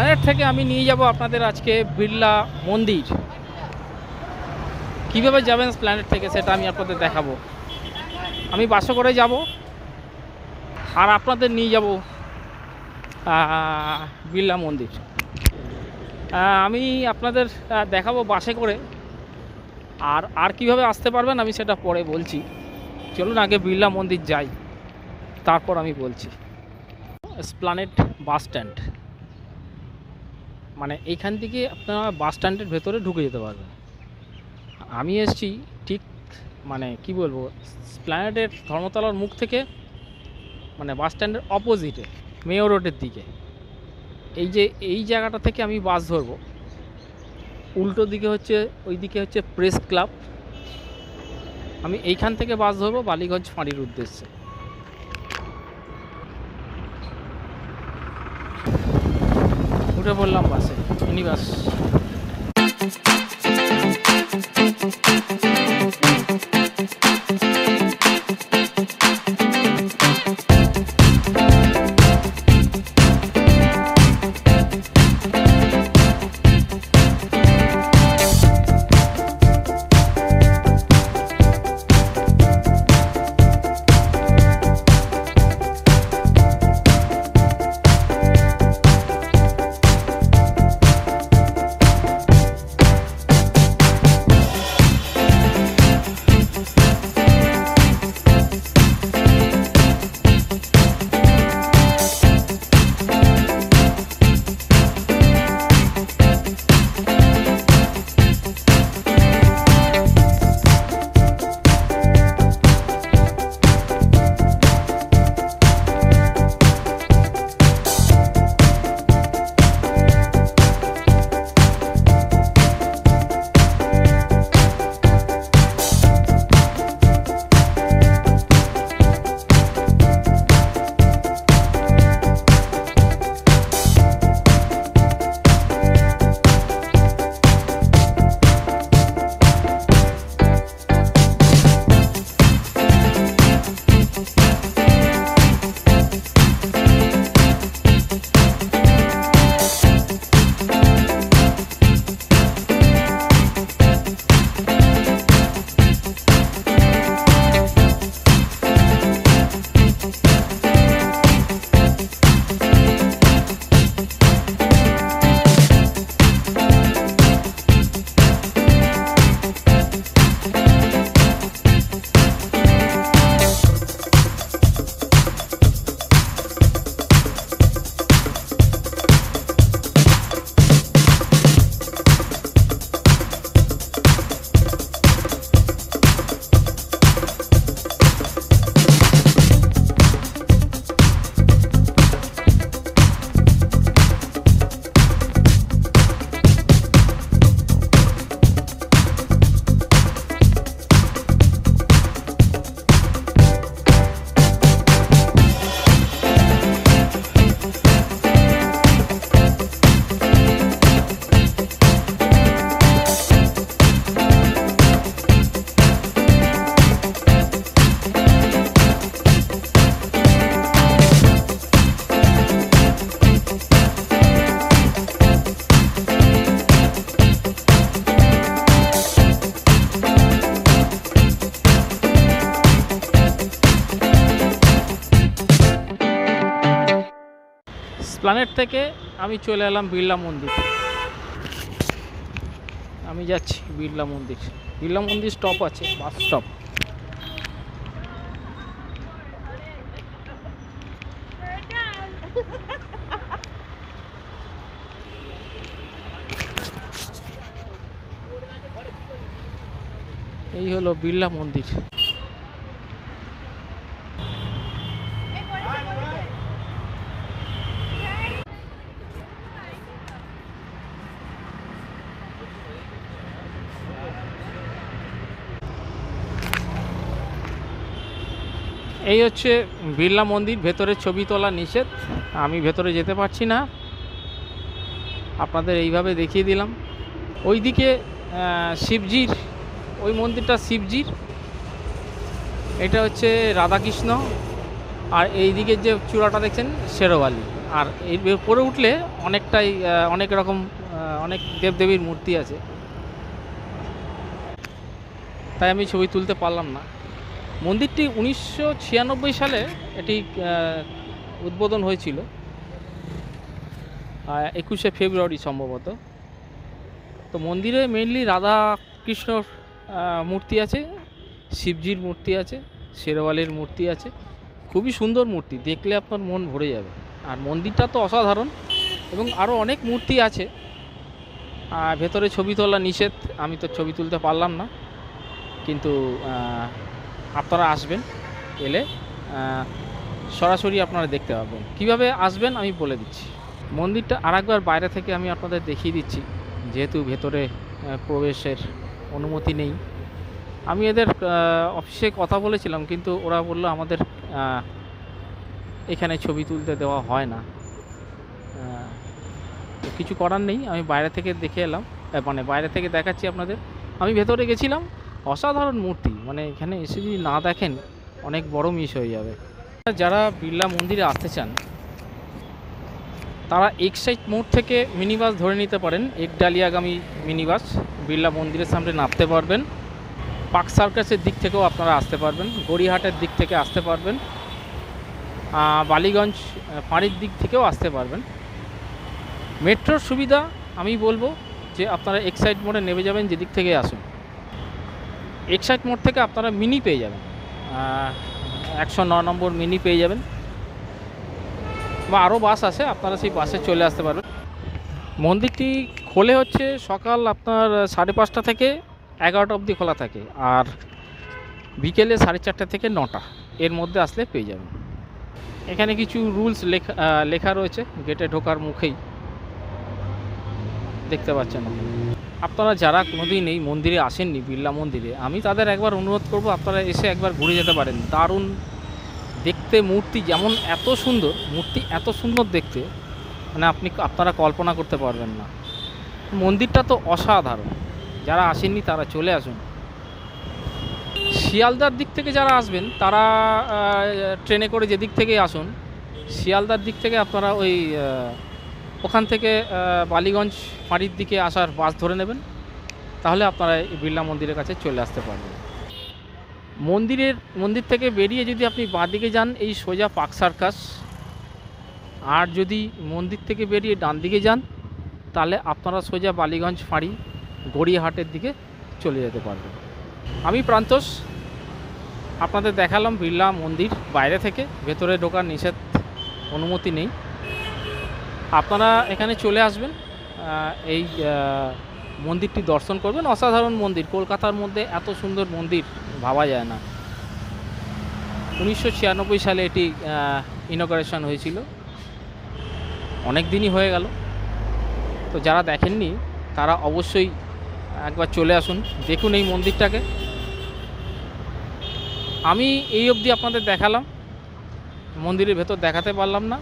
স্প্ল্যানেড থেকে আমি নিয়ে যাব আপনাদের আজকে বিড়লা মন্দির। কীভাবে যাবেন স্প্ল্যানেড থেকে সেটা আমি আপনাদের দেখাবো। আমি বাসে করে যাব আর আপনাদের নিয়ে যাব বিড়লা মন্দির। আমি আপনাদের দেখাবো বাসে করে, আর কীভাবে আসতে পারবেন আমি সেটা পরে বলছি। চলুন আগে বিড়লা মন্দির যাই, তারপর আমি বলছি। স্প্ল্যানেড বাস স্ট্যান্ড, মানে এইখান থেকে আপনারা বাস স্ট্যান্ডের ভেতরে ঢুকে যেতে পারবেন। আমি এসেছি ঠিক মানে কি বলবো, স্প্ল্যানেডের ধর্মতলার মুখ থেকে, মানে বাস স্ট্যান্ডের অপোজিটে মেয়র রোডের দিকে। এই জায়গাটা থেকে আমি বাস ধরবো। উল্টো দিকে হচ্ছে, ওই দিকে হচ্ছে প্রেস ক্লাব। আমি এইখান থেকে বাস ধরবো বালিগঞ্জ ফাঁড়ির উদ্দেশ্যে। উঠে পড়লাম বাসে, মিনি বাস। স্প্ল্যানেড থেকে আমি চলে এলাম বিড়লা মন্দির। আমি যাচ্ছি বিড়লা মন্দির। বিড়লা মন্দির স্টপ আছে, বাস স্টপ। এই হলো বিড়লা মন্দির। এই হচ্ছে বিড়লা মন্দির। ভেতরে ছবি তোলা নিষেধ, আমি ভেতরে যেতে পারছি না, আপনাদের এইভাবে দেখিয়ে দিলাম। ওইদিকে শিবজির, ওই মন্দিরটা শিবজির, এটা হচ্ছে রাধাকৃষ্ণ। আর এই দিকের যে চূড়াটা দেখছেন শেরোয়ালি। আর এর উপরে উঠলে অনেকটাই অনেক রকম অনেক দেবদেবীর মূর্তি আছে, তাই আমি ছবি তুলতে পারলাম না। মন্দিরটি 1996 সালে এটি উদ্বোধন হয়েছিল, 21শে ফেব্রুয়ারি সম্ভবত। তো মন্দিরে মেইনলি রাধা কৃষ্ণর মূর্তি আছে, শিবজির মূর্তি আছে, শেরওয়ালির মূর্তি আছে। খুবই সুন্দর মূর্তি, দেখলে আপনার মন ভরে যাবে। আর মন্দিরটা তো অসাধারণ, এবং আরও অনেক মূর্তি আছে। ভেতরে ছবি তোলা নিষেধ, আমি তো ছবি তুলতে পারলাম না, কিন্তু আপনারা আসবেন, এলে সরাসরি আপনারা দেখতে পাবেন। কিভাবে আসবেন আমি বলে দিচ্ছি। মন্দিরটা আরেকবার বাইরে থেকে আমি আপনাদের দেখিয়ে দিচ্ছি, যেহেতু ভেতরে প্রবেশের অনুমতি নেই। আমি এদের অফিসে কথা বলেছিলাম, কিন্তু ওরা বললো আমাদের এখানে ছবি তুলতে দেওয়া হয় না। কিছু করার নেই, আমি বাইরে থেকে দেখে এলাম, মানে বাইরে থেকে দেখাচ্ছি আপনাদের। আমি ভেতরে গেছিলাম, অসাধারণ মূর্তি, মানে এখানে এসে যদি না দেখেন অনেক বড় মিস হয়ে যাবে। যারা বিড়লা মন্দিরে আসতে চান তারা এক্সাইট মোড় থেকে মিনি বাস ধরে নিতে পারেন, একডালিয়াগামী মিনি বাস। বিড়লা মন্দিরের সামনে নামতে পারবেন। পার্ক সার্কাসের দিক থেকেও আপনারা আসতে পারবেন, গড়িয়াহাটের দিক থেকে আসতে পারবেন, বালিগঞ্জ ফাঁড়ির দিক থেকেও আসতে পারবেন। মেট্রোর সুবিধা আমি বলবো যে আপনারা এক্সাইট মোড়ে নেমে যাবেন, যেদিক থেকে আসুন। এক্সাইট মোড় থেকে আপনারা মিনি পেয়ে যাবেন, 109 নম্বর মিনি পেয়ে যাবেন, বা আরও বাস আছে, আপনারা সেই বাসে চলে আসতে পারবেন। মন্দিরটি খোলে হচ্ছে সকাল আপনার 5:30 থেকে 11টা অবধি খোলা থাকে, আর বিকেলে 4:30 থেকে 9টা, এর মধ্যে আসলে পেয়ে যাবেন। এখানে কিছু রুলস লেখা রয়েছে গেটে ঢোকার মুখেই, দেখতে পাচ্ছেন। আপনারা যারা কোনোদিন এই মন্দিরে আসেননি, বিড়লা মন্দিরে, আমি তাদের একবার অনুরোধ করব আপনারা এসে একবার ঘুরে যেতে পারেন। দারুণ দেখতে মূর্তি, যেমন এত সুন্দর মূর্তি, এত সুন্দর দেখতে, মানে আপনারা কল্পনা করতে পারবেন না। মন্দিরটা তো অসাধারণ, যারা আসেননি তারা চলে আসুন। শিয়ালদার দিক থেকে যারা আসবেন তারা ট্রেনে করে যেদিক থেকে আসুন, শিয়ালদার দিক থেকে আপনারা ওখান থেকে বালিগঞ্জ ফাঁড়ির দিকে আসার বাস ধরে নেবেন, তাহলে আপনারা এই বিড়লা মন্দিরের কাছে চলে আসতে পারবেন। মন্দির থেকে বেরিয়ে যদি আপনি বাঁদিকে যান, এই সোজা পার্ক সার্কাস। আর যদি মন্দির থেকে বেরিয়ে ডান দিকে যান, তাহলে আপনারা সোজা বালিগঞ্জ ফাঁড়ি গড়িয়াহাটের দিকে চলে যেতে পারবেন। আমি প্রান্তোষ, আপনাদের দেখালাম বিড়লা মন্দির বাইরে থেকে, ভেতরে ঢোকার নিষেধ, অনুমতি নেই। আপনারা এখানে চলে আসবেন, এই মন্দিরটি দর্শন করবেন। অসাধারণ মন্দির, কলকাতার মধ্যে এত সুন্দর মন্দির ভাবা যায় না। 1996 সালে এটি ইনঅগারেশন হয়েছিল, অনেক দিনই হয়ে গেল। তো যারা দেখেননি তারা অবশ্যই একবার চলে আসুন, দেখুন এই মন্দিরটাকে। আমি এই অবধি আপনাদের দেখালাম, মন্দিরের ভেতর দেখাতে পারলাম না,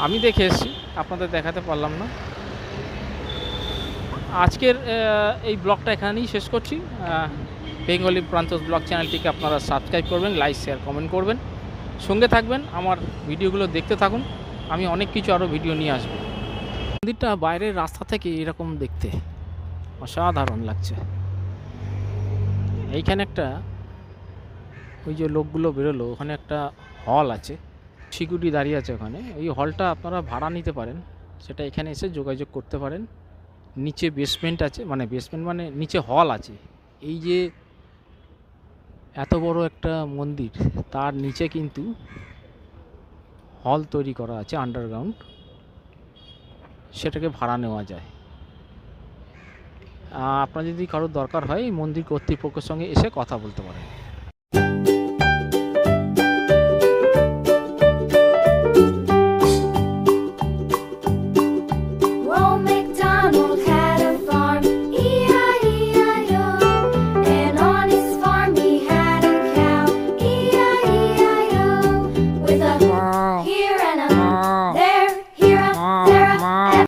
আমি দেখে এসেছি, আপনাদের দেখাতে পারলাম না। আজকের এই ব্লগটা এখানেই শেষ করছি। বেঙ্গলি প্রান্তোষ ব্লগ চ্যানেলটিকে আপনারা সাবস্ক্রাইব করবেন, লাইক শেয়ার কমেন্ট করবেন, সঙ্গে থাকবেন, আমার ভিডিওগুলো দেখতে থাকুন। আমি অনেক কিছু আরও ভিডিও নিয়ে আসবো। মন্দিরটা বাইরের রাস্তা থেকে এরকম দেখতে অসাধারণ লাগছে। এইখানে একটা, ওই যে লোকগুলো বেরোলো, ওখানে একটা হল আছে, সিকিউরিটি দাঁড়িয়ে আছে ওখানে। ওই হলটা আপনারা ভাড়া নিতে পারেন, সেটা এখানে এসে যোগাযোগ করতে পারেন। নিচে বেসমেন্ট আছে, মানে বেসমেন্ট মানে নিচে হল আছে। এই যে এত বড় একটা মন্দির, তার নিচে কিন্তু হল তৈরি করা আছে আন্ডারগ্রাউন্ড, সেটাকে ভাড়া নেওয়া যায়। আপনার যদি কারোর দরকার হয়, মন্দির কর্তৃপক্ষের সঙ্গে এসে কথা বলতে পারেন।